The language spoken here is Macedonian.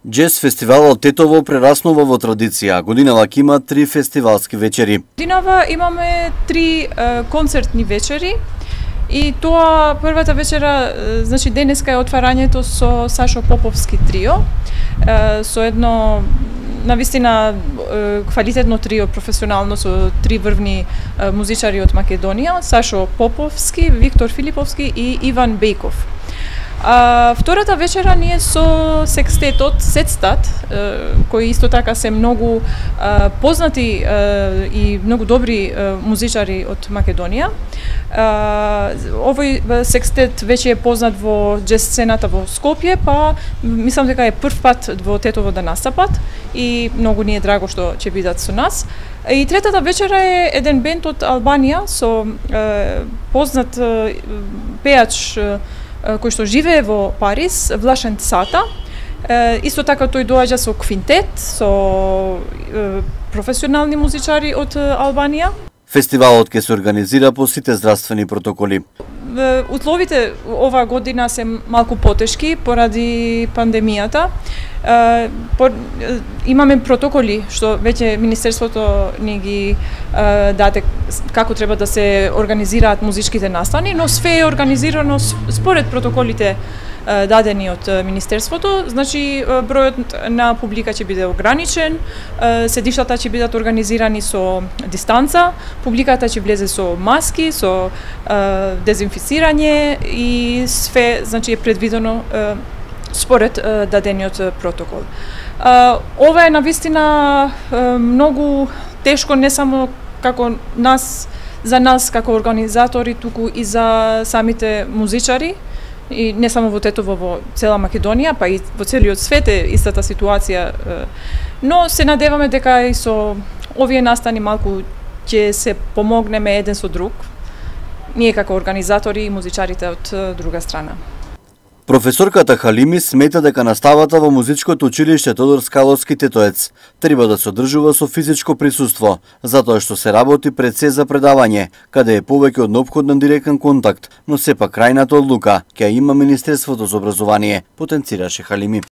Джез фестивалот Тетово прераснува во традиција. Годинава ќе има 3 фестивалски вечери. Годинава имаме 3 концертни вечери. И тоа првата вечера, значи денеска е отварањето со Сашо Поповски трио, со едно навистина квалитетно трио, професионално, со 3 врвни музичари од Македонија, Сашо Поповски, Виктор Филиповски и Иван Бејков. Втората вечера ние со секстетот Сетстат, кои исто така се многу познати и многу добри музичари од Македонија. Овој секстет веќе е познат во джез сцената во Скопје, па мислам дека е прв пат во Тетово да настапат и многу ни е драго што ќе бидат со нас. И третата вечера е еден бенд од Албанија со познат пеач кој што живее во Париз, Влашен Сата. Исто така тој доаѓа со квинтет, со професионални музичари од Албанија. Фестивалот ќе се организира по сите здравствени протоколи. Условите оваа година се малку потешки поради пандемијата. Имаме протоколи што веќе Министерството ни ги даде како треба да се организираат музичките настани, но све е организирано според протоколите дадени од Министерството. Значи, бројот на публика ќе биде ограничен, седиштата ќе бидат организирани со дистанца, публиката ќе влезе со маски, со дезинфицирање и све, значи, е предвидено според дадениот протокол. Ова е навистина многу тешко, не само како за нас како организатори, туку и за самите музичари, и не само во Тетово, во цела Македонија, па и во целиот свет е истата ситуација. Но се надеваме дека и со овие настани малку ќе се помогнеме еден со друг, ние како организатори и музичарите од друга страна. Професорката Халими смета дека наставата во музичкото училиште Тодор Скаловски Тетоец треба да се одржува со физичко присуство, затоа што се работи пред се за предавање, каде е повеќе од неопходен директен контакт, но сепак крајната одлука ќе има Министерството за образование, потенцираше Халими.